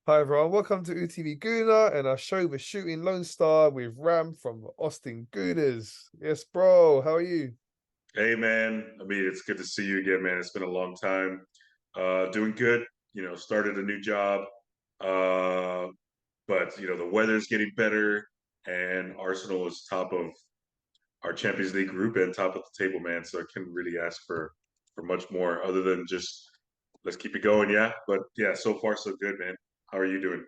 Hi everyone, welcome to UTV Gooner and our show with Shooting Lone Star with Ram from Austin Gooners. Yes, bro, how are you? Hey man, I mean it's good to see you again, man. It's been a long time. Doing good. Started a new job. Uh, but the weather's getting better, and Arsenal is top of our Champions League group and top of the table, man. So I couldn't really ask for much more other than just let's keep it going, yeah. But yeah, so far so good, man. How are you doing?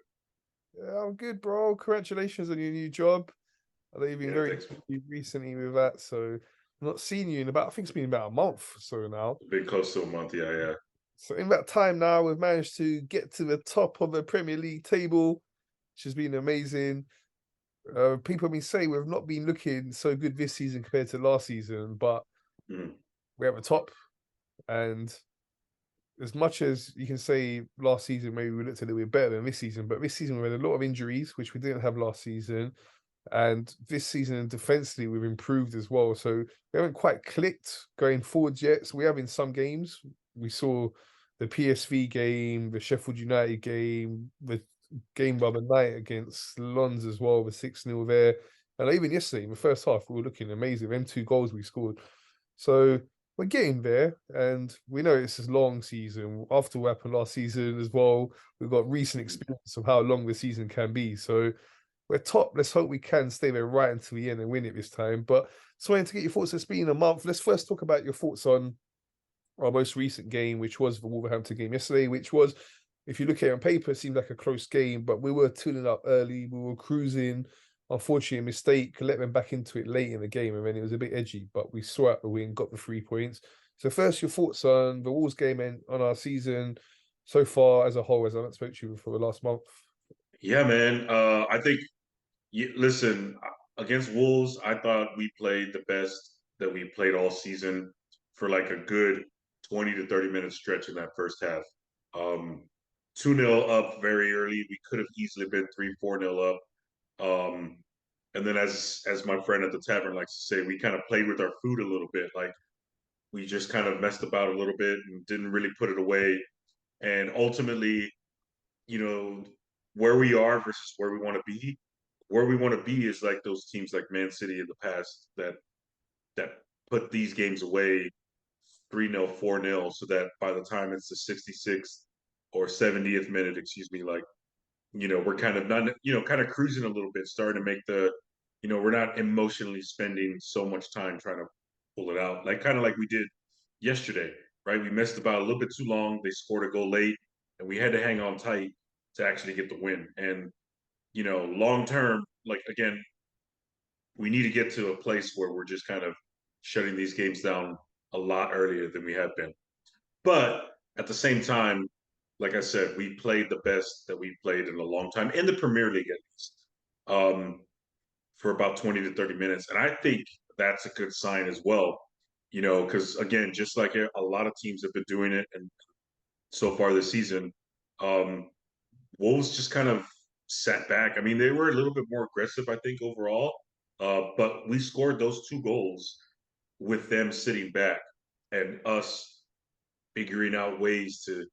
Yeah, I'm good, bro. Congratulations on your new job. I know you've been Yeah, very thanks. busy recently with that, so I'm not seeing you in about, I think it's been about a month or so now. Been close to a month, yeah, yeah. So in that time now, we've managed to get to the top of the Premier League table, which has been amazing. People have been saying we've not been looking so good this season compared to last season, but Mm, we're at the top. And as much as you can say last season maybe we looked a little bit better than this season, but this season we had a lot of injuries, which we didn't have last season. And this season defensively we've improved as well. So we haven't quite clicked going forwards yet. So we have in some games. We saw the PSV game, the Sheffield United game, the game the other night against Lons as well, the 6-0 there. And even yesterday in the first half, we were looking amazing. Them two goals we scored. So we're getting there, and we know it's a long season. After what happened last season as well, we've got recent mm. experience of how long the season can be. So we're top. Let's hope we can stay there right until the end and win it this time. But just wanted to get your thoughts. It's been a month. Let's first talk about your thoughts on our most recent game, which was the Wolverhampton game yesterday, which was, if you look at it on paper, it seemed like a close game, but we were tuning up early. We were cruising. Unfortunately, a mistake let them back into it late in the game, and then it was a bit edgy, but we saw out the win, got the 3 points. So, first, your thoughts on the Wolves game and on our season so far as a whole, as I haven't spoke to you for the last month. Yeah, man. I think listen, against Wolves, I thought we played the best that we played all season for like a good 20 to 30 minute stretch in that first half. Um, 2-0 up very early. We could have easily been 3, 4-0 up. And then as my friend at the tavern likes to say, we kind of played with our food a little bit. Like we just kind of messed about a little bit and didn't really put it away. And ultimately, you know, where we are versus where we want to be. Where we want to be is like those teams like Man City in the past that put these games away 3-0, 4-0, so that by the time it's the 66th or 70th minute, excuse me, like, we're kind of not, kind of cruising a little bit, starting to make we're not emotionally spending so much time trying to pull it out. Like kind of like we did yesterday, right? We messed about a little bit too long. They scored a goal late and we had to hang on tight to actually get the win. And long term, like again, we need to get to a place where we're just kind of shutting these games down a lot earlier than we have been. But at the same time, like I said, we played the best that we played in a long time in the Premier League, at least, for about 20 to 30 minutes. And I think that's a good sign as well, because again, just like a lot of teams have been doing it, and so far this season, um, Wolves just kind of sat back. I mean, they were a little bit more aggressive, I think, overall. But we scored those two goals with them sitting back and us figuring out ways to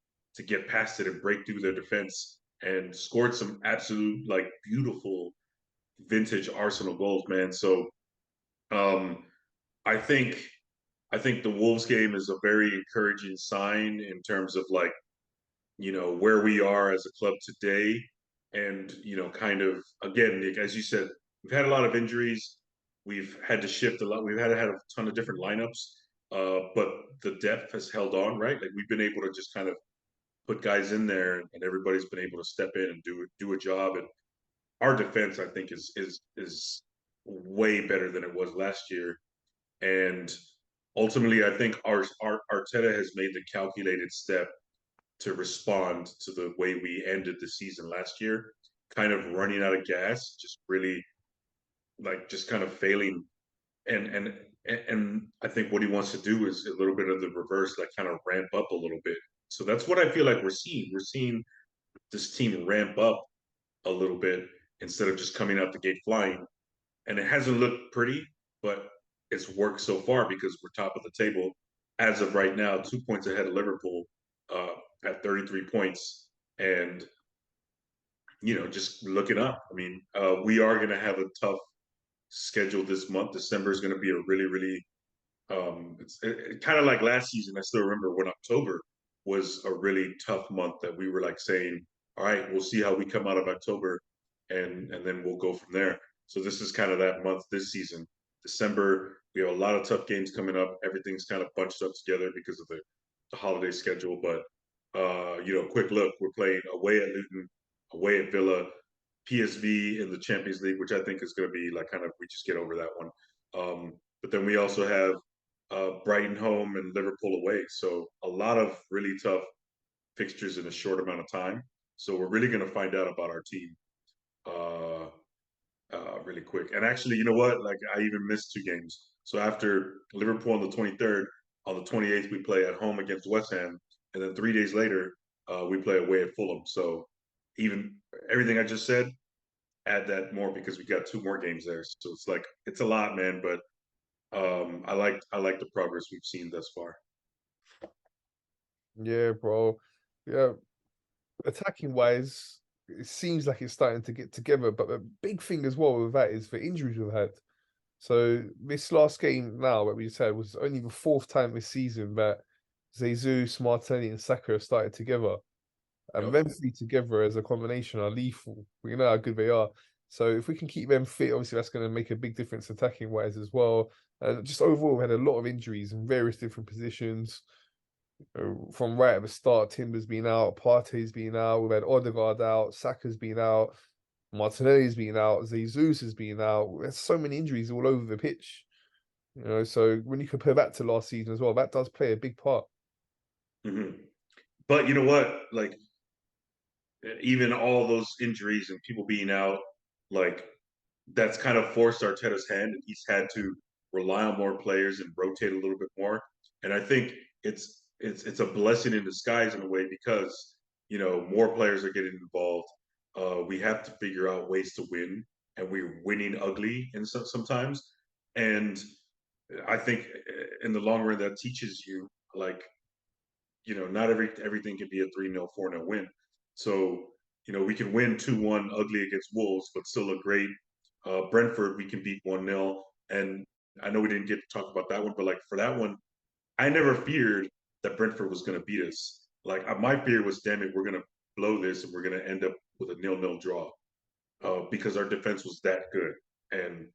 get past it and break through their defense and scored some absolute like beautiful vintage Arsenal goals, man. So um, I think I think the Wolves game is a very encouraging sign in terms of like where we are as a club today, and kind of again, Nick, as you said, we've had a lot of injuries. We've had to shift a lot. We've had a ton of different lineups, but the depth has held on, right? Like we've been able to just kind of put guys in there, and everybody's been able to step in and do a job. And our defense, I think, is way better than it was last year. And ultimately, I think our Arteta has made the calculated step to respond to the way we ended the season last year, kind of running out of gas, just really like just kind of failing. And I think what he wants to do is a little bit of the reverse, like kind of ramp up a little bit. So that's what I feel like we're seeing. We're seeing this team ramp up a little bit instead of just coming out the gate flying. And it hasn't looked pretty, but it's worked so far because we're top of the table as of right now, 2 points ahead of Liverpool uh, at 33 points. And just look it up. I mean, we are going to have a tough schedule this month. December is going to be a really, really it's kind of like last season. I still remember when October was a really tough month that we were like saying, "All right, we'll see how we come out of October, and then we'll go from there." So this is kind of that month this season. December, we have a lot of tough games coming up. Everything's kind of bunched up together because of the holiday schedule. But quick look, we're playing away at Luton, away at Villa, PSV in the Champions League, which I think is going to be like kind of we just get over that one. But then we also have Brighton home and Liverpool away. So a lot of really tough fixtures in a short amount of time. So we're really going to find out about our team uh, really quick. And actually, you know what? Like I even missed 2 games. So after Liverpool on the 23rd, on the 28th we play at home against West Ham, and then 3 days later we play away at Fulham. So even everything I just said, add that more because we got 2 more games there. So it's like it's a lot, man. But I like the progress we've seen thus far. Yeah, bro. Yeah, attacking wise, it seems like it's starting to get together. But the big thing as well with that is the injuries we've had. So this last game now that we just had was only the fourth time this season that Jesus, Martinelli, and Saka have started together. And Yep. them three together as a combination are lethal. We know how good they are. So if we can keep them fit, obviously that's going to make a big difference attacking wise as well. And just overall, we had a lot of injuries in various different positions. From right at the start, Timber's been out, Partey's been out, we've had Odegaard out, Saka's been out, Martinelli's been out, Jesus has been out. There's so many injuries all over the pitch. So when you compare that to last season as well, that does play a big part. hmm But you know what? Like even all those injuries and people being out, like that's kind of forced Arteta's hand, and he's had to rely on more players and rotate a little bit more. And I think it's a blessing in disguise in a way because more players are getting involved. We have to figure out ways to win, and we're winning ugly and sometimes. And I think in the long run that teaches you like not everything can be a 3-0, 4-0 win. So, we can win 2-1 ugly against Wolves, but still a great Brentford, we can beat 1-0. And I know we didn't get to talk about that one, but like for that one, I never feared that Brentford was going to beat us. Like my fear was, damn it, we're going to blow this and we're going to end up with a 0-0 draw because our defense was that good. And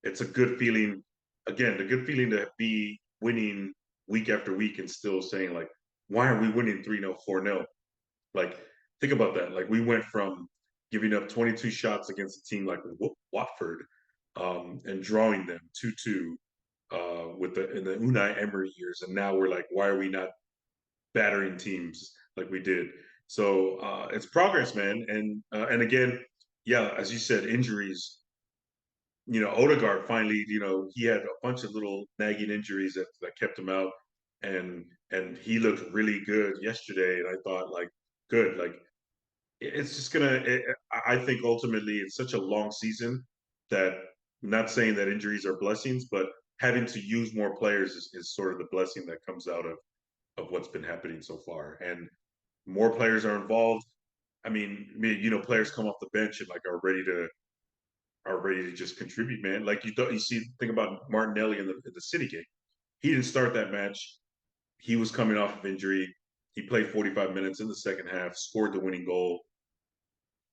it's a good feeling, again, the good feeling to be winning week after week and still saying like, why are we winning 3-0, 4-0? Like, think about that. Like we went from giving up 22 shots against a team like Watford and drawing them 2-2 with in the Unai Emery years, and now we're like, why are we not battering teams like we did? So it's progress, man. And again, yeah, as you said, injuries. Odegaard finally, he had a bunch of little nagging injuries that kept him out, and he looked really good yesterday. And I thought, like, good, like it's just gonna. I think ultimately it's such a long season that I'm not saying that injuries are blessings, but having to use more players is sort of the blessing that comes out of what's been happening so far. And more players are involved. I mean, players come off the bench and like are ready to just contribute, man. Like you see, think about Martinelli in the City game. He didn't start that match. He was coming off of injury. He played 45 minutes in the second half, scored the winning goal,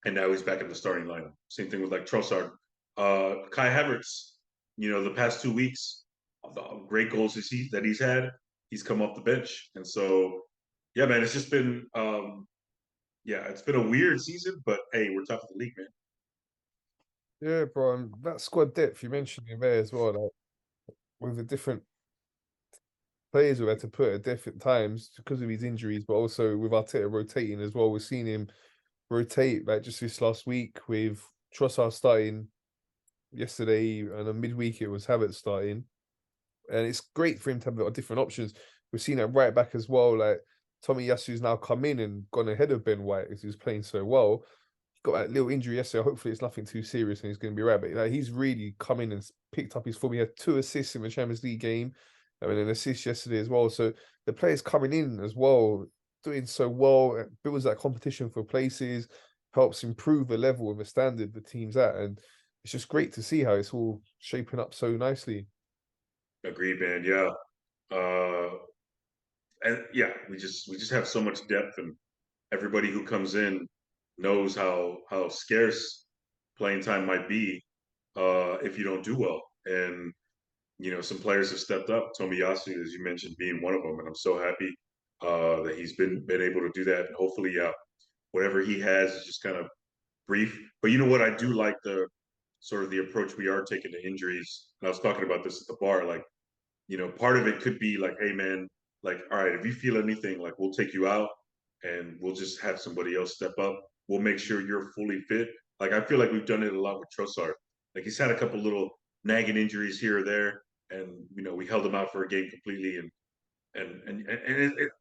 and now he's back in the starting lineup. Same thing with like Trossard, Kai Havertz. The past 2 weeks, the great goals that he's had, he's come off the bench, and so yeah, man, it's just been yeah, it's been a weird season, but hey, we're top of the league, man. Yeah, bro, and that squad depth you mentioned in there as well, like with the different players we've had to put at different times because of his injuries, but also with Arteta rotating as well. We've seen him rotate like just this last week with Trossard starting yesterday, and a midweek it was Havertz starting, and it's great for him to have a lot of different options. We've seen that right back as well, like Tommy Yasu's now come in and gone ahead of Ben White because he was playing so well. Got that little injury yesterday. Hopefully, it's nothing too serious and he's going to be right. But like, he's really come in and picked up his form. He had 2 assists in the Champions League game, I mean, an assist yesterday as well. So the players coming in as well, doing so well, it builds that competition for places. helps improve the level of the standard the team's at. And it's just great to see how it's all shaping up so nicely. Agreed, man. Yeah. Uh, and yeah, we just have so much depth, and everybody who comes in knows how scarce playing time might be if you don't do well. And some players have stepped up. Tomiyasu, as you mentioned, being one of them, and I'm so happy that he's been able to do that. And hopefully, whatever he has is just kind of brief. But you know what? I do like the sort of the approach we are taking to injuries. And I was talking about this at the bar. Like, part of it could be like, hey, man, like, all right, if you feel anything, like, we'll take you out and we'll just have somebody else step up. We'll make sure you're fully fit. Like, I feel like we've done it a lot with Trossard. Like, he's had a couple little nagging injuries here or there, and we held him out for a game completely. And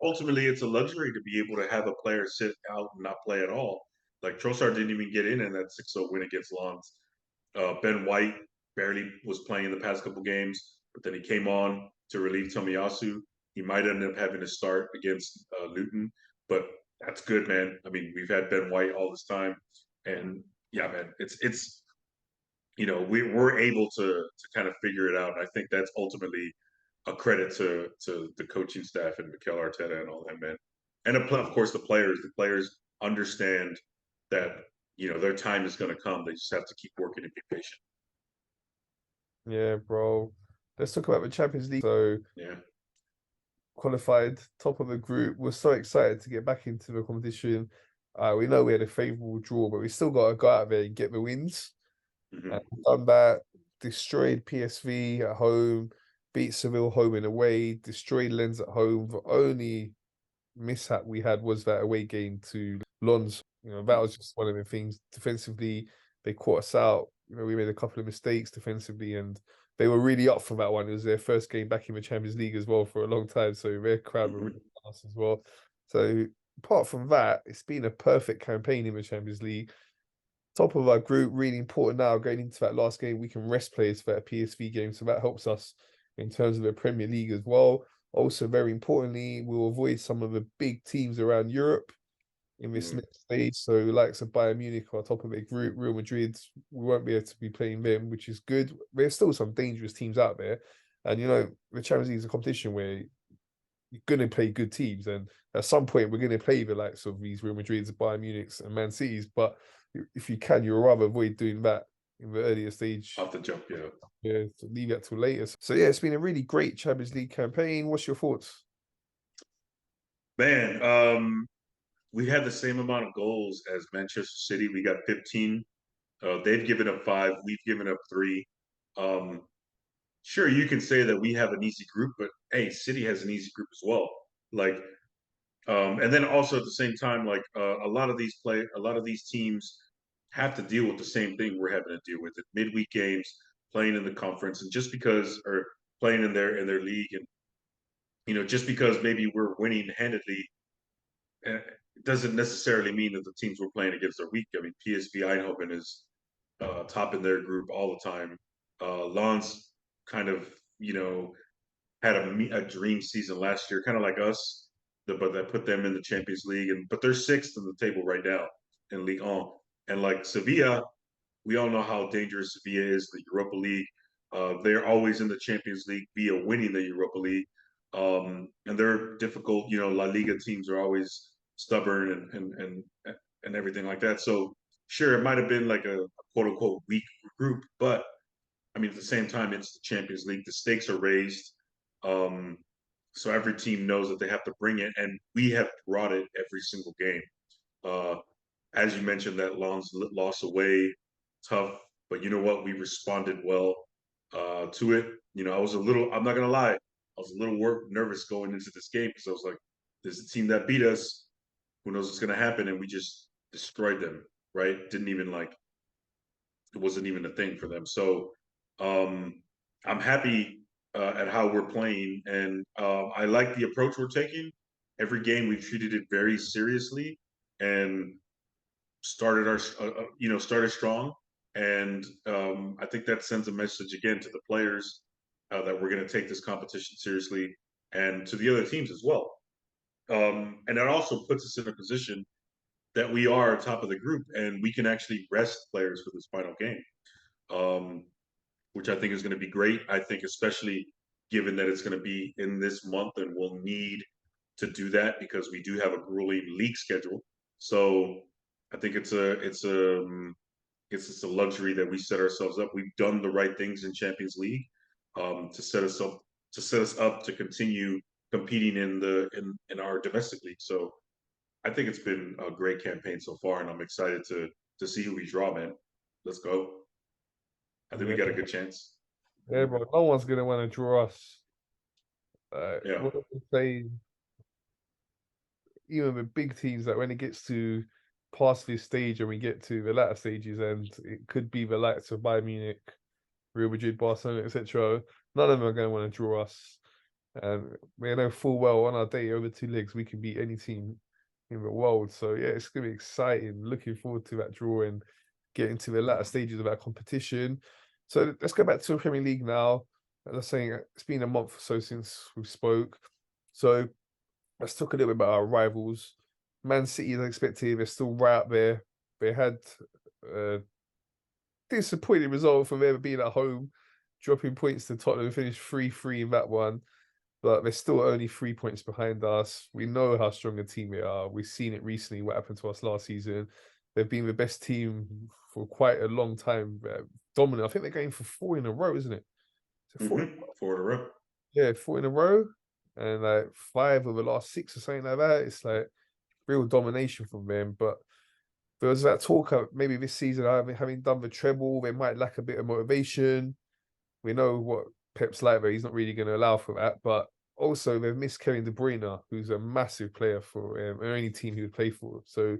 ultimately, it's a luxury to be able to have a player sit out and not play at all. Like Trossard didn't even get in that 6-0 win against Lons. Ben White barely was playing in the past couple games, but then he came on to relieve Tomiyasu. He might end up having to start against Luton, but that's good, man. I mean, we've had Ben White all this time, and yeah, man, it's we're able to kind of figure it out. And I think that's ultimately a credit to the coaching staff and Mikel Arteta and all that, man. And of course, the players. The players understand that their time is going to come. They just have to keep working and be patient. Yeah, bro. Let's talk about the Champions League. So Yeah. qualified top of the group. We're so excited to get back into the competition. We know we had a favourable draw, but we still got to go out there and get the wins. And Mm-hmm. done that, destroyed PSV at home, beat Seville home and away, destroyed Lens at home. The only mishap we had was that away game to Lons. That was just one of the things. Defensively, they caught us out. We made a couple of mistakes defensively, and they were really up for that one. It was their first game back in the Champions League as well for a long time, so their crowd were Mm-hmm. really nice as well. So apart from that, it's been a perfect campaign in the Champions League. Top of our group, really important now going into that last game. We can rest players for that PSV game, so that helps us in terms of the Premier League as well. Also, very importantly, we'll avoid some of the big teams around Europe in this Mm-hmm. next stage. So, likes of Bayern Munich are top of their group. Real Madrid, we won't be able to be playing them, which is good. There's still some dangerous teams out there, and the Champions League is a competition where you're going to play good teams, and at some point we're going to play the likes of these Real Madrids, Bayern Munichs, and Man Cities. But if you can, you'll rather avoid doing that in the earlier stage. Off the jump, yeah. Yeah, to leave that till later. So yeah, it's been a really great Champions League campaign. What's your thoughts? Man, we had the same amount of goals as Manchester City. We got 15. They've given up 5. We've given up 3. Um, sure, you can say that we have an easy group, but hey, City has an easy group as well. Like, and then also at the same time, like a lot of these teams have to deal with the same thing we're having to deal with it. Midweek games, playing in the conference, and just because, or playing in their league, and just because maybe we're winning handedly, it doesn't necessarily mean that the teams we're playing against are weak. I mean, PSV Eindhoven is top in their group all the time. Lens kind of, had a dream season last year, kind of like us, but that put them in the Champions League, but they're 6th in the table right now in Ligue 1. And like Sevilla, we all know how dangerous Sevilla is, the Europa League. They're always in the Champions League via winning the Europa League. And they're difficult. La Liga teams are always stubborn and everything like that. So sure, it might have been like a quote unquote weak group, but I mean, at the same time, it's the Champions League. The stakes are raised. Um, so every team knows that they have to bring it, and we have brought it every single game. Uh, as you mentioned, that Lens loss away, tough, but you know what? We responded well to it. I'm not going to lie, I was a little nervous going into this game because I was like, there's a team that beat us. Who knows what's going to happen? And we just destroyed them, right? Didn't even it wasn't even a thing for them. So I'm happy at how we're playing, and I like the approach we're taking. Every game we've treated it very seriously and started strong. And I think that sends a message again to the players that we're going to take this competition seriously, and to the other teams as well. And it also puts us in a position that we are top of the group and we can actually rest players for this final game, um, which I think is going to be great. I think especially given that it's going to be in this month and we'll need to do that because we do have a grueling league schedule. So I think it's just a luxury that we set ourselves up. We've done the right things in Champions League to set us up to continue competing in our domestic league. So I think it's been a great campaign so far, and I'm excited to see who we draw, man. Let's go. I think we Yeah, got a good chance. yeah, bro. No one's gonna want to draw us. Yeah. What I say, even with big teams, that when it gets to past this stage and we get to the latter stages, and it could be the likes of Bayern Munich, Real Madrid, Barcelona, etc. None of them are going to want to draw us. And we know full well on our day over 2 legs we can beat any team in the world. So yeah, it's gonna be exciting. Looking forward to that draw and getting to the latter stages of that competition. So let's go back to the Premier League now. As I was saying, it's been a month or so since we spoke. So let's talk a little bit about our rivals. Man City, as expected, they're still right up there. They had a disappointing result from them being at home, dropping points to Tottenham, finished 3-3 in that one. But they're still only 3 points behind us. We know how strong a team they are. We've seen it recently, what happened to us last season. They've been the best team for quite a long time. Dominant. I think they're going for 4 in a row, isn't it? Is it four? Mm-hmm. 4 in a row. Yeah, 4 in a row. And like 5 of the last 6 or something like that. It's like real domination from them. But there was that talk of maybe this season, having done the treble, they might lack a bit of motivation. We know what Pep's like, but he's not really going to allow for that. But also, they've missed Kevin De Bruyne, who's a massive player for any team he would play for. So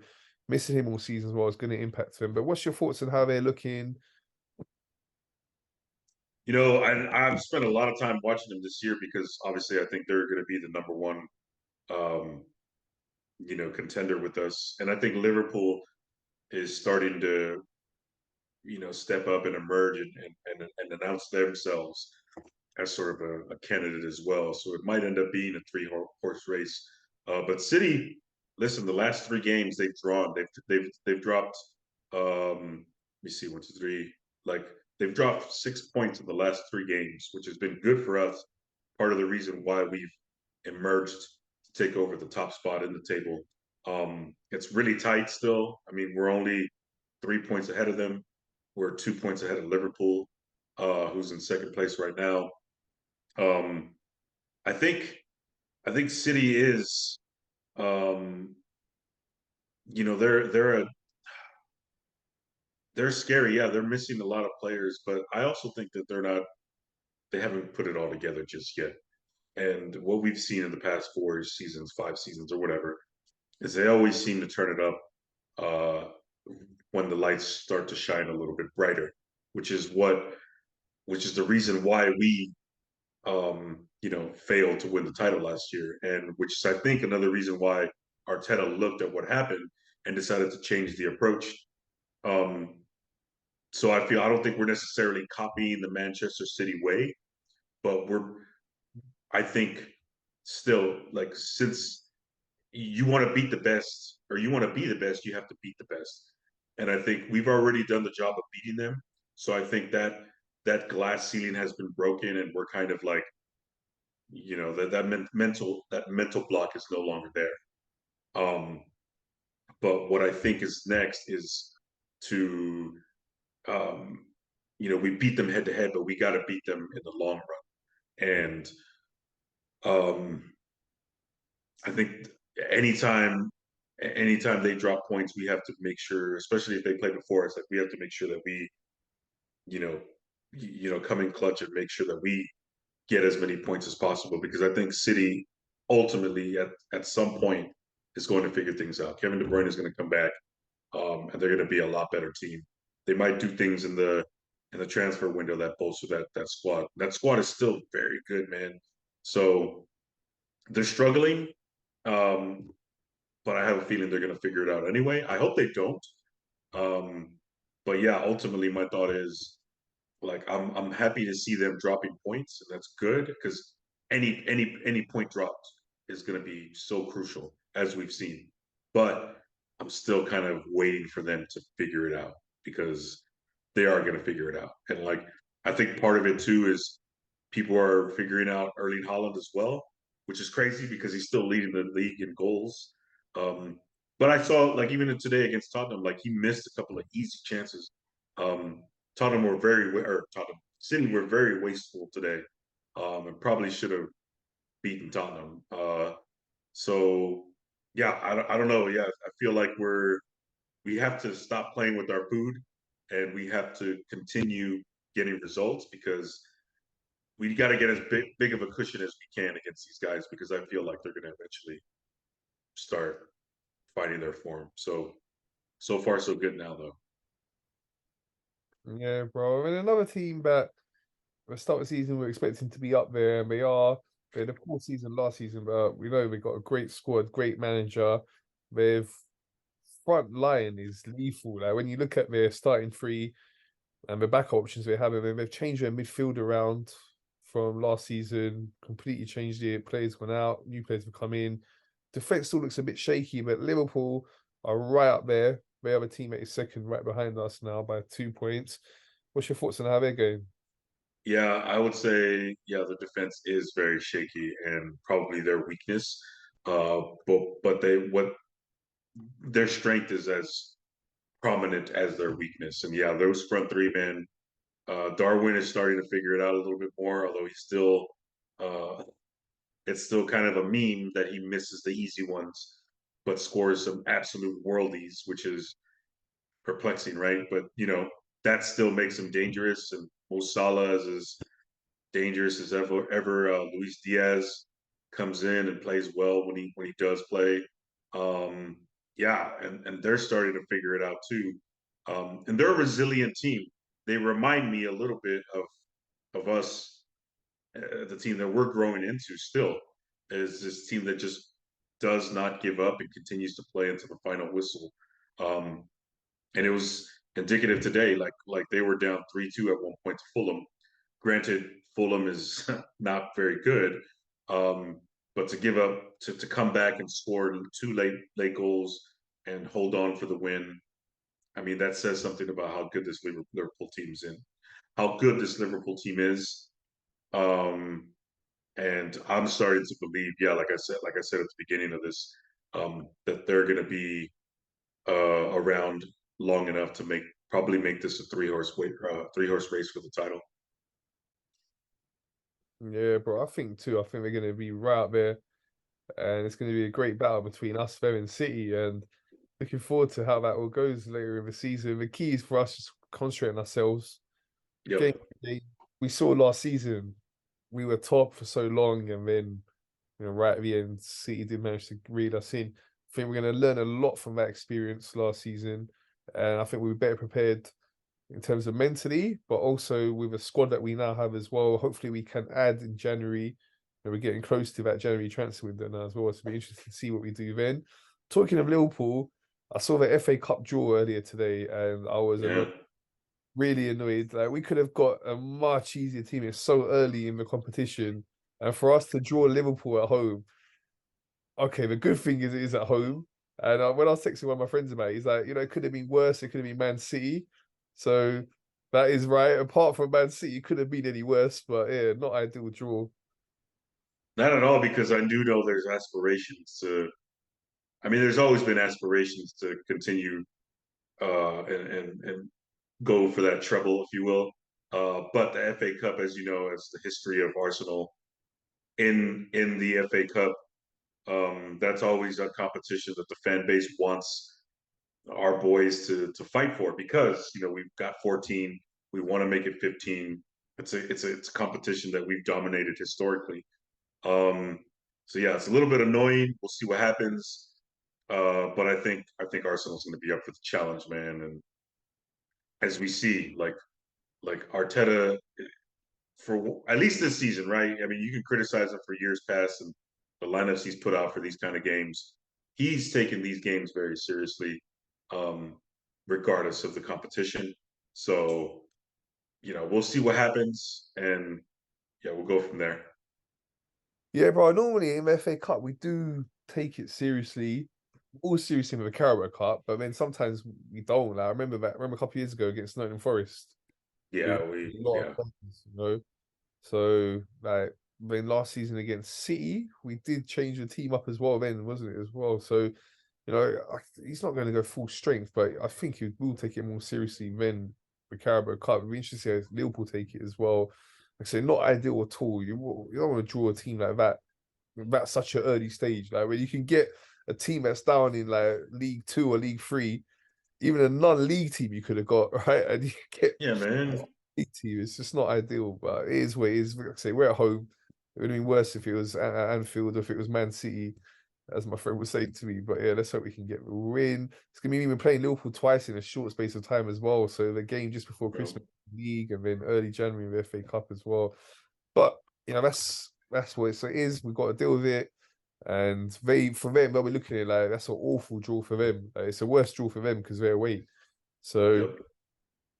missing him all season as well is going to impact them. But what's your thoughts on how they're looking? You know, I've spent a lot of time watching them this year because obviously I think they're going to be the number one, um, contender with us. And I think Liverpool is starting to, step up and emerge and announce themselves as sort of a candidate as well. So it might end up being a three-horse race. But City, listen, the last 3 games they've drawn, they've dropped. Let me see, 1, 2, 3. Like they've dropped 6 points in the last 3 games, which has been good for us. Part of the reason why we've emerged to take over the top spot in the table. It's really tight still. I mean, we're only 3 points ahead of them. We're 2 points ahead of Liverpool, who's in second place right now. Um, I think City is, um, they're scary. Yeah, they're missing a lot of players, but I also think that they haven't put it all together just yet. And what we've seen in the past 4 seasons, 5 seasons, or whatever, is they always seem to turn it up uh, when the lights start to shine a little bit brighter, which is the reason why we failed to win the title last year, and which is, I think, another reason why Arteta looked at what happened and decided to change the approach. Um, so I don't think we're necessarily copying the Manchester City way, but I think, still, like, since you want to beat the best or you want to be the best, you have to beat the best. And I think we've already done the job of beating them. So I think that glass ceiling has been broken, and we're kind of like, that mental block is no longer there. Um, but what I think is next is to, um, we beat them head to head, but we got to beat them in the long run. And um, I think anytime anytime they drop points, we have to make sure, especially if they play before us, that we have to make sure that we, you know, come in clutch and make sure that we get as many points as possible, because I think City ultimately at some point is going to figure things out. Kevin De Bruyne is going to come back, and they're going to be a lot better team. They might do things in the transfer window that bolster that squad. That squad is still very good, man. So they're struggling, um, but I have a feeling they're going to figure it out anyway. I hope they don't. Um, but yeah, ultimately, my thought is, like, I'm happy to see them dropping points, and that's good because any point dropped is going to be so crucial, as we've seen. But I'm still kind of waiting for them to figure it out because they are going to figure it out. And like, I think part of it too is people are figuring out Erling Haaland as well, which is crazy because he's still leading the league in goals. Um, but I saw like even today against Tottenham, like he missed a couple of easy chances. Um, Tottenham were or Tottenham City were very wasteful today, and probably should have beaten Tottenham. So yeah, I don't know. Yeah, I feel like we have to stop playing with our food, and we have to continue getting results because we got to get as big of a cushion as we can against these guys because I feel like they're going to eventually start finding their form. So far so good now though. Yeah, bro. I mean, another team that at the start of the season we're expecting to be up there, and they are. They had a poor season last season, but we know we've got a great squad, great manager. Their front line is lethal. Like when you look at their starting three and the backup options they have, and they've changed their midfield around from last season, completely changed it. Players gone out, new players have come in. Defense still looks a bit shaky, but Liverpool are right up there. They have a team that is second, right behind us now by 2 points. What's your thoughts on how they're going? Yeah, I would say yeah, the defense is very shaky and probably their weakness. But they what their strength is as prominent as their weakness. And yeah, those front three men, Darwin is starting to figure it out a little bit more, although he's still uh, it's still kind of a meme that he misses the easy ones, but scores some absolute worldies, which is perplexing, right? But that still makes him dangerous, and Mo Salah is as dangerous as ever. Luis Diaz comes in and plays well when he does play. Yeah, and they're starting to figure it out too. And they're a resilient team. They remind me a little bit of us, the team that we're growing into still, is this team that just does not give up and continues to play into the final whistle. Um, and it was indicative today, like they were down 3-2 at one point to Fulham. Granted, Fulham is not very good, but to give up to come back and score two late goals and hold on for the win, I mean that says something about how good this Liverpool team's in, how good this Liverpool team is. Um, and I'm starting to believe, yeah, like I said at the beginning of this, that they're going to be around long enough to probably make this a three horse race for the title. Yeah, bro. I think too. I think they're going to be right up there, and it's going to be a great battle between us, them, and City. And looking forward to how that all goes later in the season. The key is for us just concentrating ourselves. Game Yep. by game. We saw last season we were top for so long, and then right at the end, City did manage to reel us in. I think we're going to learn a lot from that experience last season, and I think we were better prepared in terms of mentally, but also with a squad that we now have as well. Hopefully, we can add in January. And we're getting close to that January transfer window now as well. So it'll be interesting to see what we do then. Talking of Liverpool, I saw the FA Cup draw earlier today, and I was Yeah. really annoyed. Like we could have got a much easier team. It's so early in the competition, and for us to draw Liverpool at home. Okay, the good thing is it is at home. And when I was texting one of my friends about it, he's like, it could have been worse. It could have been Man City. So that is right. Apart from Man City, it could have been any worse. But yeah, not ideal draw. Not at all, because I do know there's aspirations to. I mean, there's always been aspirations to continue and go for that treble, if you will. But the FA Cup, as you know, as the history of Arsenal in the FA Cup, that's always a competition that the fan base wants our boys to fight for because we've got 14, we want to make it 15. It's a competition that we've dominated historically. Um, so yeah, it's a little bit annoying. We'll see what happens. But I think Arsenal's going to be up for the challenge, man. And as we see, like Arteta for at least this season, right? I mean, you can criticize him for years past and the lineups he's put out for these kind of games. He's taken these games very seriously, um, regardless of the competition. So, we'll see what happens, and yeah, we'll go from there. Yeah, bro. Normally in the FA Cup, we do take it seriously. all serious in the Carabao Cup, but then sometimes we don't. Like, I remember that. I remember a couple of years ago against Nottingham Forest, we Yeah, lost we a lot of yeah. players, you know. So like then last season against City, we did change the team up as well. Then wasn't it as well? So he's not going to go full strength, but I think he will take it more seriously than the Carabao Cup. It'll be interesting to see how Liverpool take it as well. Like I say, not ideal at all. You don't want to draw a team like that at such an early stage. Like where you can get a team that's down in like League Two or League Three, even a non-league team you could have got, right? And you get Yeah, a man. league team. It's just not ideal, but it is what it is. Like I say, we're at home. It would have been worse if it was at Anfield or if it was Man City, as my friend was saying to me. But yeah, let's hope we can get the win. It's gonna be even playing Liverpool twice in a short space of time as well. So the game just before Bro. Christmas League and then early January the FA Cup as well. But that's what it is. We've got to deal with it. And for them, they'll be looking at it like that's an awful draw for them. Like, it's a worse draw for them because they're away. So, Yep.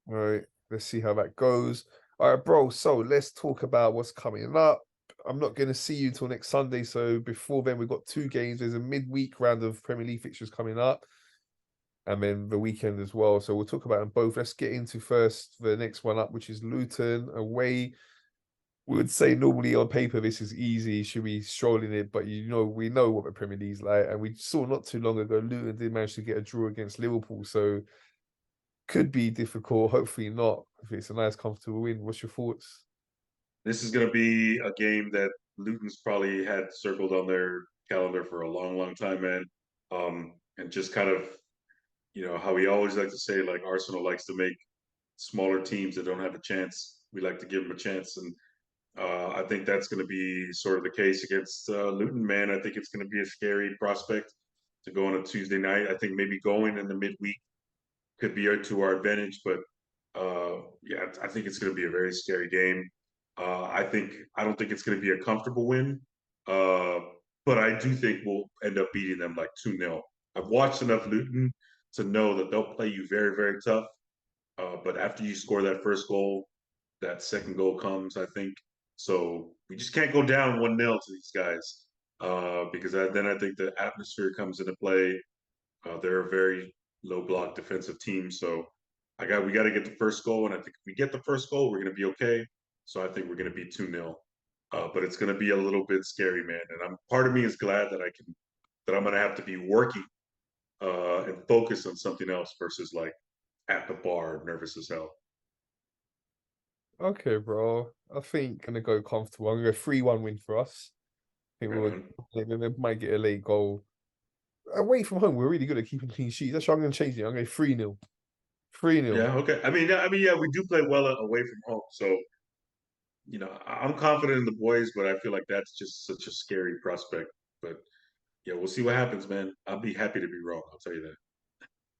all right, let's see how that goes. All right, bro. So let's talk about what's coming up. I'm not going to see you until next Sunday. So before then, we've got two games. There's a midweek round of Premier League fixtures coming up, and then the weekend as well. So we'll talk about them both. Let's get into first the next one up, which is Luton away. We would say normally on paper this is easy, should be strolling it, but we know what the Premier League's like, and we saw not too long ago Luton did manage to get a draw against Liverpool, so could be difficult. Hopefully not. If it's a nice, comfortable win, what's your thoughts? This is going to be a game that Luton's probably had circled on their calendar for a long, long time, man. And just kind of, how we always like to say, like Arsenal likes to make smaller teams that don't have a chance. We like to give them a chance, and I think that's going to be sort of the case against Luton, man. I think it's going to be a scary prospect to go on a Tuesday night. I think maybe going in the midweek could be to our advantage, but yeah, I think it's going to be a very scary game. I don't think it's going to be a comfortable win, uh, but I do think we'll end up beating them like 2-0. I've watched enough Luton to know that they'll play you very, very tough. But after you score that first goal, that second goal comes, I think. So we just can't go down 1-0 to these guys because then I think the atmosphere comes into play. They're a very low block defensive team, so we got to get the first goal, and I think if we get the first goal, we're going to be okay. So I think we're going to be 2-0, but it's going to be a little bit scary, man. And part of me is glad that I'm going to have to be working and focus on something else versus like at the bar, nervous as hell. Okay, bro. I think I'm gonna go comfortable. I'm gonna go 3-1 win for us. I think Right we'll on. they might get a late goal. Away from home, we're really good at keeping clean sheets. That's why I'm gonna change it. I'm going 3-0. 3-0. Yeah. Okay. Yeah, we do play well away from home, so I'm confident in the boys, but I feel like that's just such a scary prospect. But yeah, we'll see what happens, man. I'll be happy to be wrong. I'll tell you that.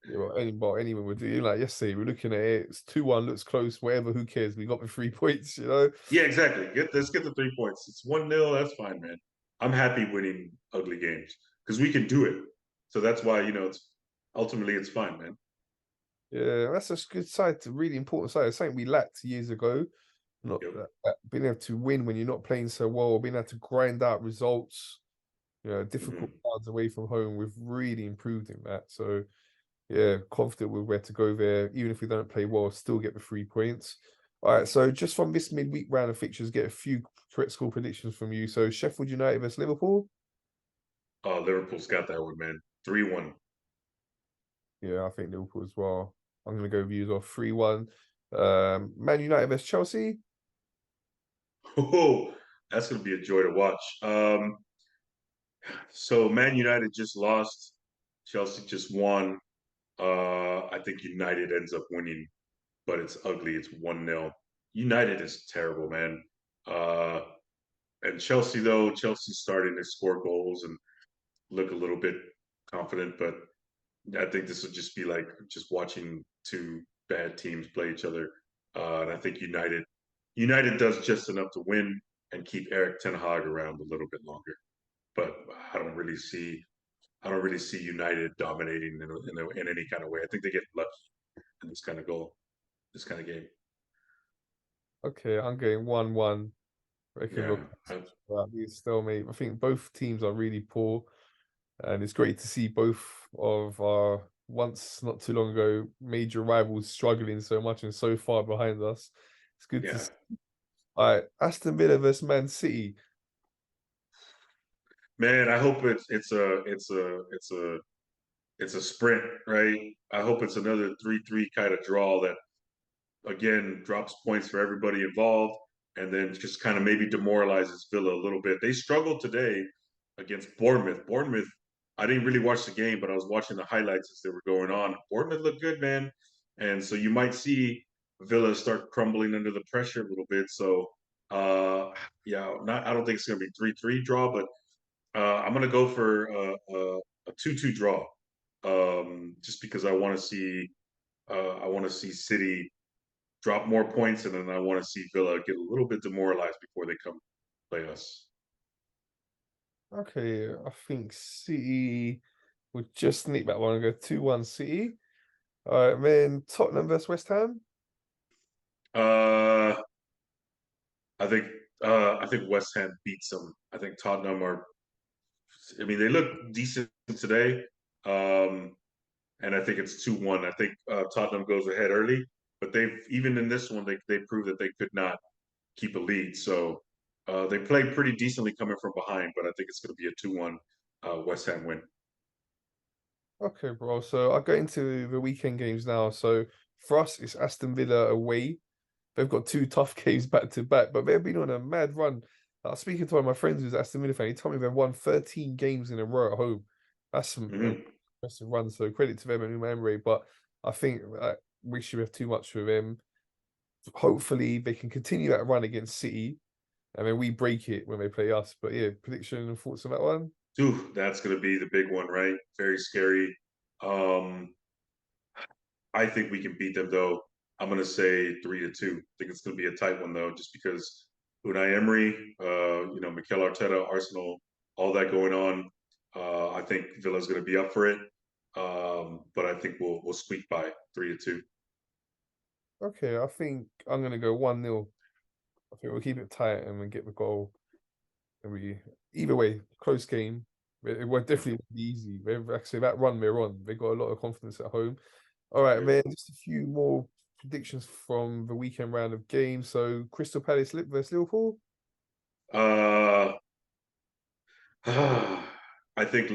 Yeah, anyone would do. Like yesterday, we're looking at it. It's 2-1, looks close. Whatever, who cares? We got the 3 points. Yeah, exactly. Let's get the 3 points. It's 1-0. That's fine, man. I'm happy winning ugly games because we can do it. So that's why it's ultimately it's fine, man. Yeah, that's a good side. To really important side. It's something we lacked years ago. Not Yep. being able to win when you're not playing so well, being able to grind out results. Difficult Hmm. cards away from home. We've really improved in that. So yeah, confident with where to go there. Even if we don't play well, still get the 3 points. All right. So just from this midweek round of fixtures, get a few correct score predictions from you. So Sheffield United versus Liverpool. Liverpool's got that one, man. 3-1. Yeah, I think Liverpool as well. I'm gonna go with you as well. 3-1. Man United versus Chelsea. Oh, that's gonna be a joy to watch. So Man United just lost. Chelsea just won. I think United ends up winning, but it's ugly. It's 1-0. United is terrible, man. Uh, and Chelsea, though, Chelsea's starting to score goals and look a little bit confident, but I think this will just be like just watching two bad teams play each other. And I think United does just enough to win and keep Eric Ten Hag around a little bit longer. But I don't really see United dominating in any kind of way. I think they get lucky in this kind of goal, this kind of game. Okay, I'm going 1-1. Reckon Yeah, look, be a stalemate. I think both teams are really poor. and it's great to see both of our once not too long ago major rivals struggling so much and so far behind us. It's good to Yeah, see. All right, Aston Villa versus Man City. man. I hope it's a sprint, right? I hope it's another 3-3 kind of draw that again drops points for everybody involved, and then just kind of maybe demoralizes Villa a little bit. They struggled today against Bournemouth. Bournemouth, I didn't really watch the game, but I was watching the highlights as they were going on. Bournemouth looked good, man, and so you might see Villa start crumbling under the pressure a little bit. So, yeah, not I don't think it's going to be 3-3 draw, but I'm going to go for a 2-2 draw, just because I want to see City drop more points, and then I want to see Villa get a little bit demoralized before they come play us. Okay, I think City would just sneak that one and go 2-1 City. All right, then Tottenham versus West Ham. Uh, I think West Ham beats them. I think Tottenham are. I mean, they look decent today, um, and I think it's 2-1. I think Tottenham goes ahead early, but they've even in this one they proved that they could not keep a lead. So they played pretty decently coming from behind, but I think it's going to be a 2-1 West Ham win. Okay, bro. So I'll get into the weekend games now. So for us, it's Aston Villa away. They've got two tough games back to back, but they've been on a mad run. I was speaking to one of my friends who's Aston Villa fan. He told me they've won 13 games in a row at home. That's some Hmm. impressive run. So credit to them and Emery. But I think we should have too much for them. Hopefully, they can continue that run against City, and then we break it when they play us. But yeah, prediction and thoughts on that one. Ooh, that's going to be the big one, right? Very scary. Um, I think we can beat them though. I'm going to say 3-2. I think it's going to be a tight one though, just because Unai Emery, Mikel Arteta, Arsenal, all that going on. I think Villa's going to be up for it, but I think we'll squeak by 3-2. Okay, I think I'm gonna go 1-0. I think we'll keep it tight and we get the goal. And we either way, close game. It won't definitely be easy. Actually, that run we're on, they got a lot of confidence at home. All right, Right. man. Just a few more predictions from the weekend round of games. So Crystal Palace versus Liverpool. Uh, I think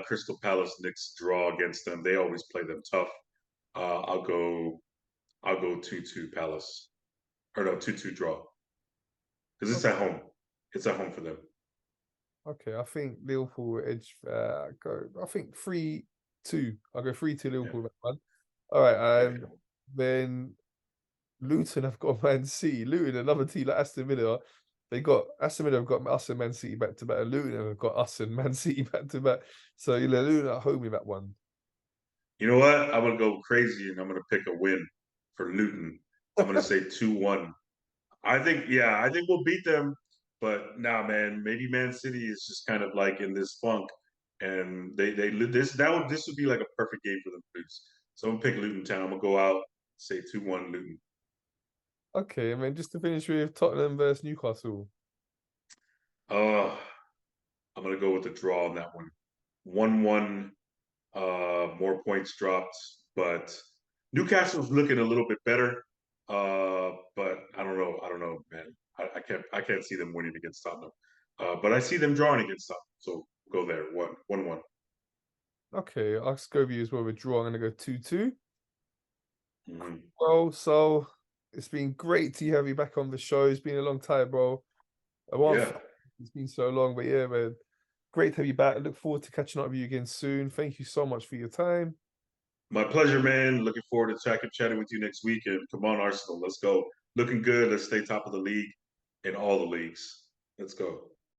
Crystal Palace Knicks draw against them. They always play them tough. Uh, I'll go. I'll go 2-2 Palace, or no, 2-2 draw, because it's Okay, at home. It's at home for them. okay. I think Liverpool will edge. Go. I think 3-2. I'll go 3-2 Yeah, Liverpool that one. All right, yeah. and then Luton have got Man City. Luton, another team like Aston Villa. They got Aston Villa have got us and Man City back to back. And Luton have got us and Man City back to back. So Luton at home in that one. You know what? I'm gonna go crazy and I'm gonna pick a win for Luton. I'm gonna say 2-1. I think we'll beat them, but nah, man, maybe Man City is just kind of like in this funk, and this would be like a perfect game for them to lose. So I'm gonna pick Luton Town. I'm gonna go out, say 2-1 Luton. Okay, and then just to finish with Tottenham versus Newcastle. Uh, I'm gonna go with the draw on that one. 1-1. More points dropped, but Newcastle's looking a little bit better. But I don't know. I don't know, man. I can't see them winning against Tottenham. But I see them drawing against Tottenham. So go there. 1-1. Okay, I'll just go with you as well with draw. I'm gonna go 2-2. Mm-hmm. Well, so it's been great to have you back on the show. It's been a long time, bro. I won't. Yeah. It's been so long, but yeah, man. Great to have you back. I look forward to catching up with you again soon. Thank you so much for your time. My pleasure, man. Looking forward to chatting with you next week. And come on, Arsenal. Let's go. Looking good. Let's stay top of the league in all the leagues. Let's go.